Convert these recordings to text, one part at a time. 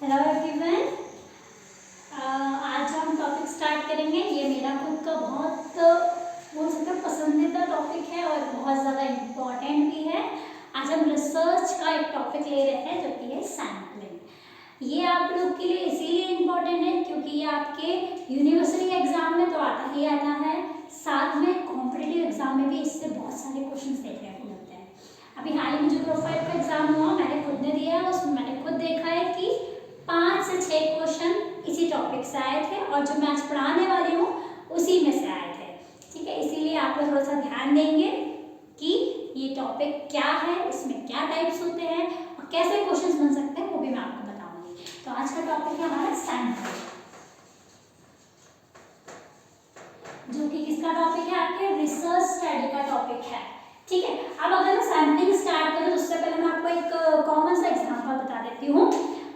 Hello everyone. आज हम topic start करेंगे। ये मेरा खुद का बहुत बोल सकते हैं पसंदीदा टॉपिक है और बहुत ज़्यादा इम्पॉर्टेंट भी है। आज हम रिसर्च का एक टॉपिक ले रहे हैं जो कि है सैम्पलिंग। ये आप लोग के लिए इसीलिए इम्पॉर्टेंट है क्योंकि ये आपके यूनिवर्सिटी एग्जाम में तो आता ही आता है, साथ में कॉम्पिटिटिव एग्जाम में भी इससे बहुत सारे क्वेश्चन देखने को मिलते हैं। अभी हाल ही में जो ग्रुप 5 का एग्जाम हुआ मैंने खुद ने दिया, उसमें मैंने खुद देखा है कि 5 से 6 क्वेश्चन इसी टॉपिक से आए थे और जो मैं आज पढ़ाने वाली हूँ उसी में से आए थे। ठीक है, इसीलिए आप लोग थोड़ा सा ध्यान देंगे कि ये टॉपिक क्या है, इसमें क्या टाइप्स होते हैं और कैसे क्वेश्चंस बन सकते हैं वो भी मैं आपको बताऊंगी। तो आज का टॉपिक है हमारा सैम्पल, जो कि किसका टॉपिक है, आपके रिसर्च स्टडी का टॉपिक है। ठीक है, अब अगर मैं सैम्पलिंग स्टार्ट करूँ तो उससे पहले मैं आपको एक कॉमन सा एग्जांपल बता देती हूँ।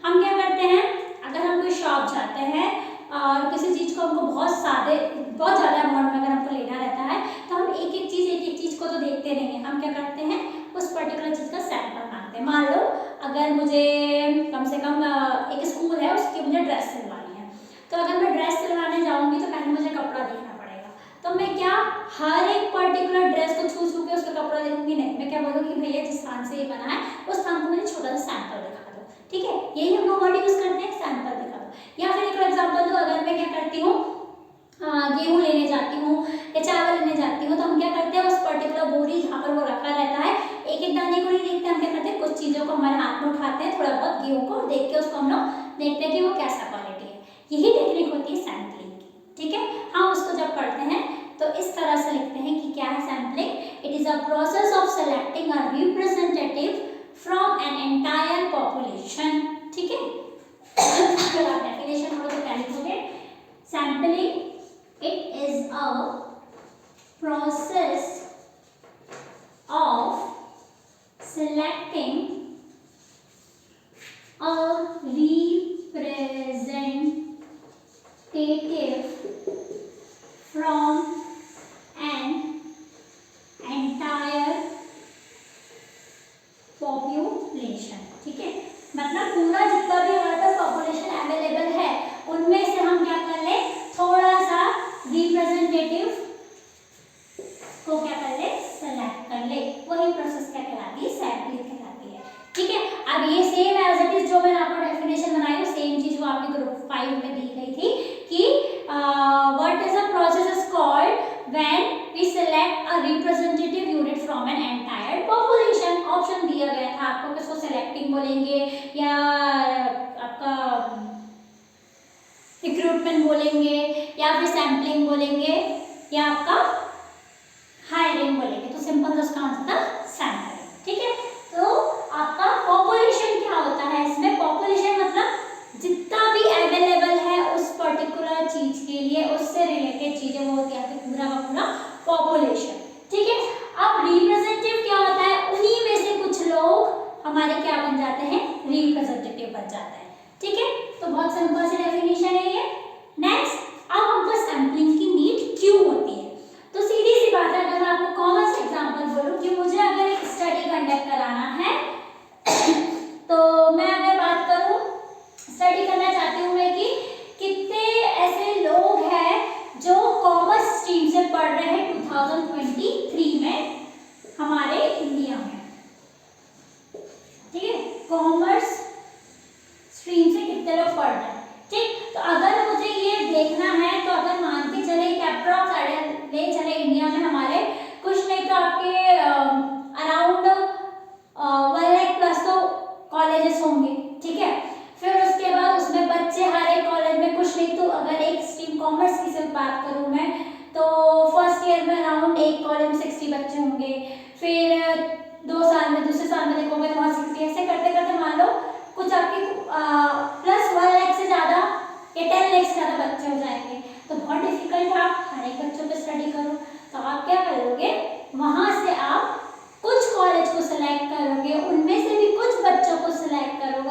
हम क्या करते हैं, अगर हम कोई शॉप जाते हैं और किसी चीज़ को हमको बहुत ज़्यादा अमाउंट में अगर हमको लेना रहता है तो हम एक एक चीज़ को तो देखते नहीं हैं। हम क्या करते हैं, उस पर्टिकुलर चीज़ का सैंपल मांगते हैं। मान लो अगर मुझे कम से कम एक स्कूल है उसकी मुझे ड्रेस सिलवानी है, तो अगर मैं ड्रेस सिलवाने जाऊँगी तो पहले मुझे कपड़ा देखना पड़ेगा। तो मैं क्या हर एक पर्टिकुलर ड्रेस को छू के उसका कपड़ा देखूंगी नहीं, मैं क्या बोलूँगी भैया जिस स्थान से ये बना है उस स्थान को मुझे छोटा सा सैंपल दिखा दो। ठीक है, यही हम लोग वर्ड यूज करते हैं, सैंपल दिखा दो। या फिर एक एग्जांपल दो, अगर मैं क्या करती हूँ गेहूँ लेने जाती हूँ या चावल लेने जाती हूँ तो हम क्या करते हैं उस पर्टिकुलर बोरी जहाँ पर वो रखा रहता है एक एक दाने को नहीं देखते, हम क्या करते हैं कुछ चीज़ों को हमारे हाथ में उठाते हैं, थोड़ा बहुत गेहूँ को देख के उसको हम लोग देखते हैं कि वो कैसा क्वालिटी है। यही टेक्निक होती है सैम्पलिंग की। ठीक है, हम उसको जब पढ़ते हैं तो इस तरह से लिखते हैं कि क्या है sampling. It is a process of selecting a representative from an entire population. ठीक है, अगर आप डेफिनेशन पढ़ो तो क्या लिखोगे, sampling it is a process of selecting a representative from an entire population. ठीक है, मतलब पूरा जितना भी हमारे पास पॉपुलेशन अवेलेबल है उनमें से हम क्या कर ले, थोड़ा सा रिप्रेजेंटेटिव को क्या कर ले, सेलेक्ट कर ले। वही प्रोसेस क्या कहलाती है, सैम्पलिंग कहलाती है। ठीक है, अब ये सेम एज इट इज जो मैंने आपको डेफिनेशन बनाई है सेम चीज वो आपके ग्रुप 5 में दी गई थी कि what is a process is called when we select a representative unit from an entire population. Option दिया गया था आपको, किसको सेलेक्टिंग बोलेंगे या आपका रिक्रूटमेंट बोलेंगे या फिर सैम्पलिंग बोलेंगे या आपका हायरिंग बोलेंगे। तो सिंपल उसका आंसर था सैम्पलिंग। ठीक है, तो आपका पॉपुलेशन क्या होता है, इसमें पॉपुलेशन मतलब जितना भी अवेलेबल है उस पर्टिकुलर चीज के लिए उससे रिलेटेड चीजें वो होती है पूरा का पूरा पॉपुलेशन। ठीक है, अब रिप्रेजेंटेटिव क्या होता है, उन्हीं में से कुछ लोग हमारे क्या बन जाते हैं, रिप्रेजेंटेटिव बन जाते हैं। ठीक है, तो बहुत सिंपल सी डेफिनेशन है ये। नेक्स्ट, अब हमको सैम्पलिंग की नीड क्यों होती है, तो सीधी सी बात है, अगर मैं आपको कॉमन से एग्जांपल बोलूं कि मुझे अगर एक स्टडी कंडक्ट कराना है तो मैं अगर बात करूं स्टडी करना चाहती हूं मैं कि कितने ऐसे लोग हैं जो कॉमर्स स्ट्रीम से पढ़ रहे हैं 2023 में हमारे इंडिया में। ठीक है, कॉमर्स स्ट्रीम से कितने लोग पढ़ रहे हैं। ठीक, तो अगर मुझे ये देखना है तो अगर मान के चले एक अप्रॉक्स आइडिया ले चले इंडिया में हमारे कुछ नहीं तो आपके अराउंड 1 लाख प्लस तो कॉलेजेस होंगे। ठीक है, फिर उसके बाद उसमें बच्चे हर एक कॉलेज में कुछ नहीं तो अगर एक स्ट्रीम कॉमर्स की सिर्फ बात करूँ मैं तो फर्स्ट ईयर में अराउंड एक कॉलेज में 60 बच्चे होंगे, फिर 2 साल में दूसरे साल में देखोगे तो वहाँ 60, ऐसे करते करते मान लो कुछ आपके प्लस 1 लाख से ज़्यादा या 10 लाख से ज़्यादा बच्चे हो जाएंगे। तो बहुत डिफिकल्ट है, आप हर एक बच्चों पे स्टडी करो। तो आप क्या करोगे, वहाँ से आप कुछ कॉलेज को सिलेक्ट करोगे, उनमें से भी कुछ बच्चों को सिलेक्ट करोगे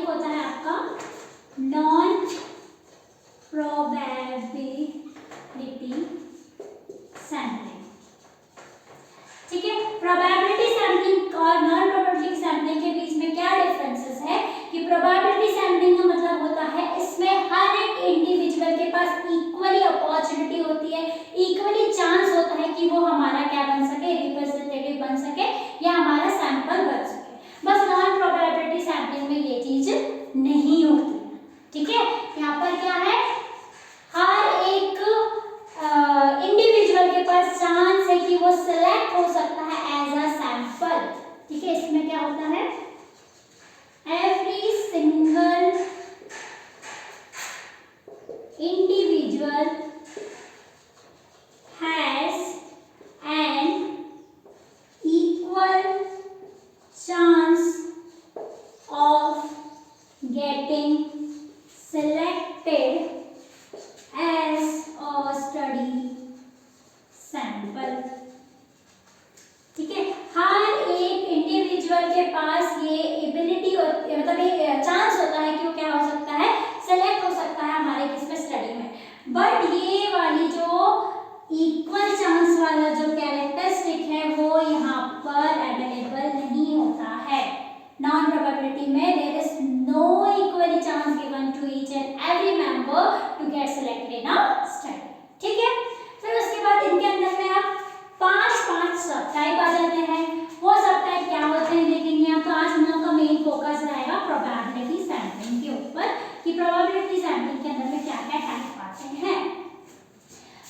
टॉपिक होता है आपका नॉन प्रोबेबिलिटी सैंपलिंग। ठीक है, प्रोबेबिलिटी सैंपलिंग और नॉन प्रोबेबिलिटी सैंपलिंग के बीच में क्या डिफरेंसेस है कि प्रोबेबिलिटी सैंपलिंग का मतलब होता है इसमें हर एक इंडिविजुअल के पास इक्वली अपॉर्चुनिटी होती है, इक्वली चांस होता है कि वो हमारा क्या बन सके, रिप्रेजेंटेटिव बन सके या हमारा सैंपल बन सके। बस नॉन प्रोबेबिलिटी सैंपलिंग में ये चीज नहीं होती है। ठीक है, यहाँ पर क्या है, हर एक इंडिविजुअल के पास चांस है कि वो सिलेक्ट हो सकता है एज अ सैंपल। ठीक है, इसमें क्या होता है, every single individual has an equal chance of getting selected as a study sample। ठीक है, हर एक इंडिविजुअल के पास ये एबिलिटी मतलब ये चांस होता है कि वो क्या हो सकता है, सेलेक्ट हो सकता है हमारे किसमें, स्टडी में। बट ये वाली जो इक्वल चांस वाला जो कैरेक्टरिस्टिक है वो यहाँ पर अवेलेबल नहीं होता है। नॉन प्रोबेबिलिटी में there is no equally chance given to each and every member to get selected in a study. ठीक है, फिर उसके बाद इनके अंदर में आप पांच सब टाइप आ जाते हैं। वो सब टाइप क्या होते हैं देखेंगे आप। तो आज हम लोग का मेन फोकस रहेगा प्रोबेबिलिटी सैंपलिंग के ऊपर कि प्रोबेबिलिटी सैंपलिंग के अंदर में क्या क्या टाइप आते हैं।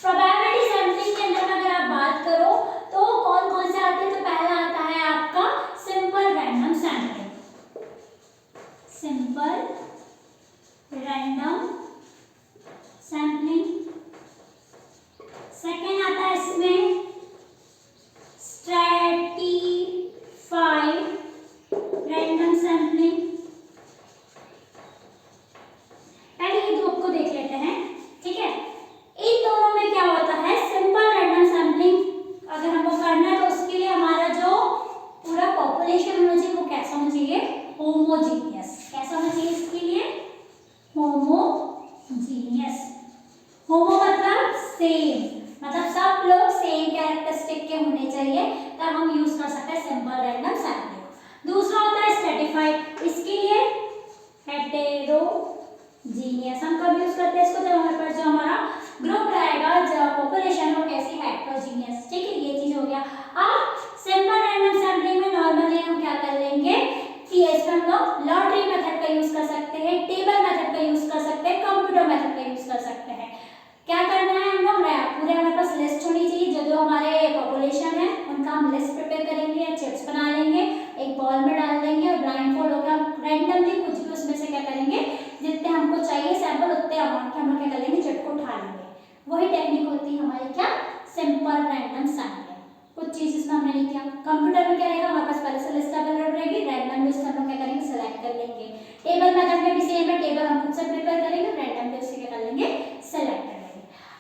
प्रोबेबिलिटी सैंपलिंग के अंदर में अगर आप बात करो तो कौन कौन से आते हैं, तो पहला आता है आपका simple random sampling, simple random sampling. Second आता है इसमें स्ट्रैटिफाइड रैंडम सैंपलिंग। पहले ये दो को देख लेते हैं। ठीक है, इन दोनों में क्या होता है, सिंपल रैंडम सैंपलिंग अगर हमको करना है तो उसके लिए हमारा जो पूरा पॉपुलेशन होना चाहिए वो कैसा होना चाहिए, होमोजीनियस। कैसा होना चाहिए इसके लिए, होमोजीनियस। होमो मतलब सेम, मतलब सब लोग सेम कैरेक्टरिस्टिक के होने चाहिए, तब हम यूज कर सकते हैं सिंपल रैंडम सैंपलिंग। दूसरा होता है स्ट्रैटिफाइड, इसके लिए हेटेरोजीनियस। हम कब यूज करते हैं इसको, जब हमारे पास जो हमारा ग्रुप रहेगा, जो पॉपुलेशन वो कैसी हेटेरोजीनियस। ठीक है, ये चीज हो गया। अब सिंपल रैंडम सैंपलिंग में नॉर्मली हम क्या कर लेंगे कि इसमें हम लोग लॉटरी मेथड का यूज कर सकते हैं, टेबल मेथड का यूज कर सकते हैं, कंप्यूटर मेथड का यूज कर सकते हैं। क्या करना है हम लोग, पूरे हमारे पास लिस्ट होनी चाहिए, जो जो हमारे पॉपुलेशन है उनका हम लिस्ट प्रिपेयर करेंगे या चिप्स बना लेंगे, एक बॉल में डाल देंगे और ब्लाइंडफोल्ड होकर रैंडमली कुछ भी उसमें से क्या करेंगे, जितने हमको चाहिए सैंपल उतने अमाउंट के हम लोग क्या कर लेंगे, चिट को उठा लेंगे। वही टेक्निक होती है हमारी क्या, सिंपल रैंडम सैंपलिंग। कुछ चीज इसमें हमने नहीं किया। कंप्यूटर में क्या रहेगा, हमारे पास पहले से लिस्ट अवेलेबल रहेगी, रैंडम लिस्ट हम लोग क्या करेंगे, सेलेक्ट कर लेंगे। टेबल मेथड में भी सेम है, टेबल हम खुद से प्रिपेयर करेंगे, रैंडम लिस्ट क्या कर लेंगे, सेलेक्ट कर लेंगे।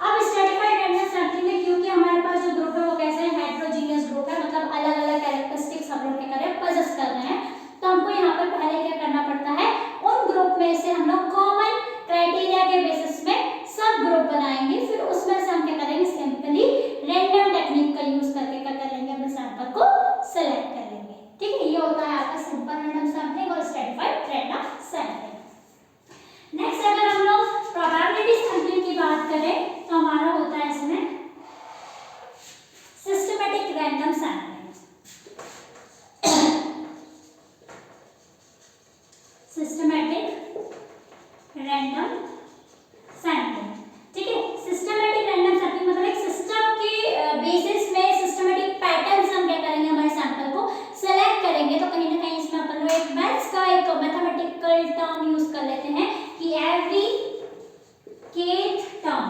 अब स्ट्रैटिफाइड रैंडम सैंपलिंग में क्योंकि हमारे पास जो ग्रुप है वो कैसे है, हेटेरोजीनियस ग्रुप है, मतलब अलग अलग कैरेक्टरिस्टिक्स हम लोग क्या कर रहे हैं, पजेस कर रहे हैं। तो हमको यहाँ पर पहले क्या करना पड़ता है, उन ग्रुप में से हम लोग कॉमन क्राइटेरिया के बेसिस में सब ग्रुप बनाएंगे, फिर उसमें से हम क्या करेंगे, सिंपली रैंडम टेक्निक का यूज करके क्या कर लेंगे, अपने सैंपल को सेलेक्ट कर लेंगे। ठीक है, ये होता है आपका सिंपल रैंडम सैंपलिंग और स्ट्रैटिफाइड रैंडम सैंपलिंग। नेक्स्ट अगर हम लोग प्रोबेबिलिटी सैंपलिंग की बात करें तो हमारा होता है इसमें systematic random sampling. Systematic random sampling. ठीक है, सिस्टमैटिक रैंडम सैंपलिंग मतलब एक सिस्टम के बेसिस में सिस्टमैटिक पैटर्न हम क्या करेंगे, हमारे सैंपल को सेलेक्ट करेंगे। तो कहीं ना कहीं इसमें अपन लोग एक मैथ्स का एक मैथमेटिकल टर्म यूज कर लेते हैं कि एवरी kth टर्म,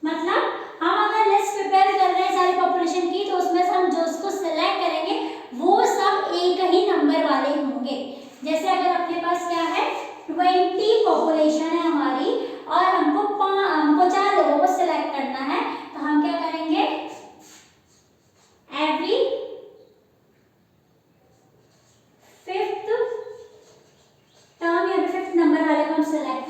मतलब हम अगर लिस्ट प्रिपेयर कर रहे हैं सारी पॉपुलेशन की, तो उसमें से हम जो उसको सिलेक्ट करेंगे वो सब एक ही नंबर वाले होंगे। जैसे अगर अपने पास क्या है, 20 पॉपुलेशन है हमारी और हमको 4 लोगों को सिलेक्ट करना है, तो हम क्या करेंगे, एवरी 5th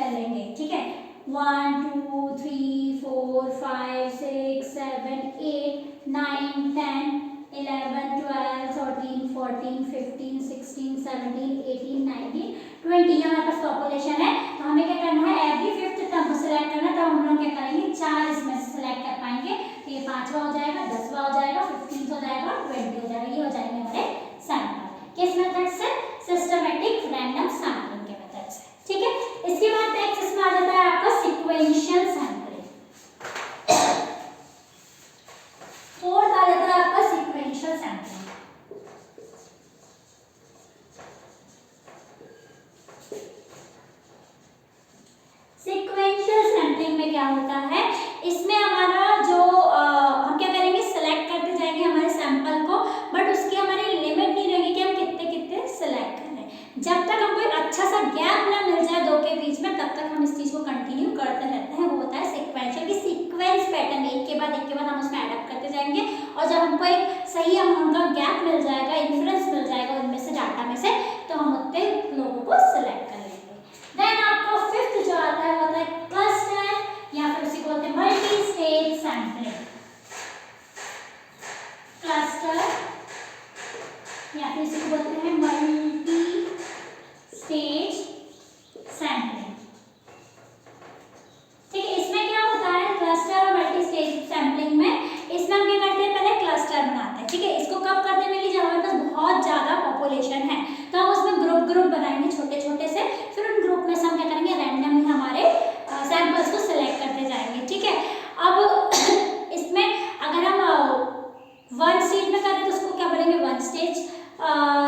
कर लेंगे, ठीक है। 1 2 3 4 5 6 7 8 9 10 11 12 13 14 15 16 17 18 19 20 ये हमारे पास पॉपुलेशन है। तो हमें क्या करना है, एवरी फिफ्थ टर्म को सिलेक्ट करना। तो हम लोग क्या करेंगे, 4 इसमें से सिलेक्ट कर पाएंगे। तो ये 5वां हो जाएगा, 10वां हो जाएगा, 15 हो जाएगा, 20 हो जाएगा। ये हो जाएंगे हमारे सैंपल किस मेथड से, सिस्टमैटिक रैंडम सैंपलिंग के मेथड से, ठीक है। इसके बाद नेक्स्ट इसमें आ जाता है आपका सीक्वेंशियल सैंपलिंग। फोर्थ आ जाता है आपका सीक्वेंशियल सैंपलिंग। सीक्वेंशियल सैंपलिंग में क्या होता है, इसमें हमारा जो हम क्या करेंगे, सेलेक्ट करते जाएंगे हमारे सैंपल को, बट उसकी हमारी लिमिट नहीं रहेगी कि हम कितने कितने सेलेक्ट कर रहे हैं। जब तक हमको एक अच्छा सा गैप ना मिल जाए दो के बीच में, तब तक हम इस चीज को कंटिन्यू करते रहते हैं। वो होता है सीक्वेंशियल की सीक्वेंस पैटर्न, एक के बाद हम उसमें एडप्ट करते जाएंगे। और जब हमको एक सही अमाउंट का गैप मिल जाएगा, इन्फ्रेंस मिल जाएगा उनमें से, डाटा में से, तो हम उतने लोगों को सिलेक्ट कर लेंगे। देन आपका फिफ्थ जो आता है वो होता है क्लस्टर, या फिर उसी को बोलते हैं मल्टी स्टेज सैंपलिंग। क्लस्टर या फिर इसी को बोलते हैं मल्टी स्टेज सैंपलिंग, ठीक है। इसमें क्या होता है, क्लस्टर और मल्टी स्टेज सैंपलिंग में, इसमें हम क्या करते हैं, पहले क्लस्टर बनाते हैं, ठीक है। इसको कब करते हैं, जब हमारे पास बहुत ज्यादा पॉपुलेशन है तो हम उसमें ग्रुप बनाएंगे छोटे छोटे से, फिर उन ग्रुप में से हम क्या करेंगे, रैंडमली हमारे सैंपल्स को सिलेक्ट करते जाएंगे, ठीक है। अब इसमें अगर हम 1 स्टेज में करें तो उसको क्या बोलेंगे, 1 स्टेज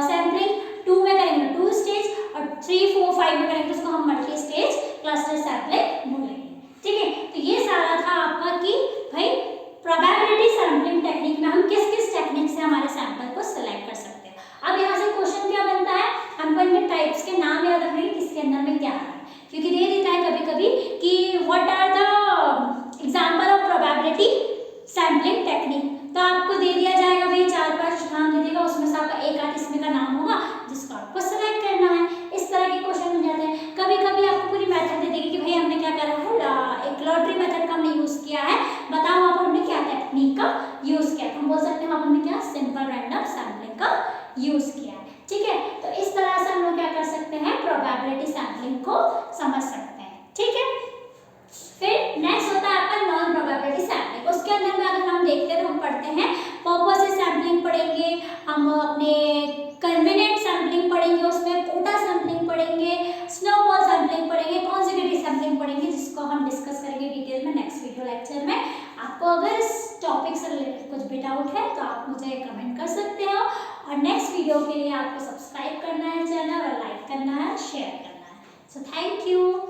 सैंपलिंग, 2 में करेंगे 2 स्टेज, और 3 4 5 में करेंगे तो उसको हम मल्टी स्टेज क्लस्टर सैंपलिंग बोलेंगे, ठीक है। तो ये सारा था आपका कि भाई प्रोबेबिलिटी सैंपलिंग टेक्निक में हम किस किस टेक्निक से हमारे सैंपल को सिलेक्ट कर सकते हैं। अब यहाँ से क्वेश्चन क्या बनता है, हमको इनके टाइप्स के नाम याद रखने हैं, किसके अंदर में क्या है, क्योंकि दे देता है कभी कभी कि what are the example of probability sampling technique. तो आपको दे दिया जाएगा भाई 4-5 नाम दे देगा, उसमें से आपका एक आध इसमें का नाम होगा जिसको आपको सिलेक्ट करना है। इस तरह के क्वेश्चन मिल जाते हैं। कभी कभी आपको पूरी मेथड दे देगी कि भाई हमने क्या करा है, एक लॉटरी मेथड का हमने यूज किया है, बताओ वहाँ पर हमने क्या टेक्निक का यूज किया। हम बोल सकते हैं वहाँ हमने क्या, सिंपल रैंडम सैंपलिंग का यूज किया है, ठीक है। तो इस तरह से हम लोग क्या कर सकते हैं, प्रोबेबिलिटी सैंपलिंग को समझ सकते हैं, ठीक है। फिर नेक्स्ट होता है आपका नॉन प्रोबेबिलिटी सैंपलिंग। उसके अंदर में अगर हम देखते हैं तो हम पढ़ते हैं पर्पस सैंपलिंग पढ़ेंगे, हम अपने कन्वीनिएंट सैंपलिंग पढ़ेंगे, उसमें कोटा सैंपलिंग पढ़ेंगे, स्नोबॉल सैंपलिंग पढ़ेंगे, कॉन्सेक्यूटिव सैंपलिंग पढ़ेंगे, जिसको हम डिस्कस करेंगे डिटेल में नेक्स्ट वीडियो लेक्चर में। आपको अगर इस टॉपिक से रिलेटेड कुछ भी डाउट है तो आप मुझे कमेंट कर सकते हो, और नेक्स्ट वीडियो के लिए आपको सब्सक्राइब करना है चैनल, और लाइक करना है, शेयर करना है। So thank you.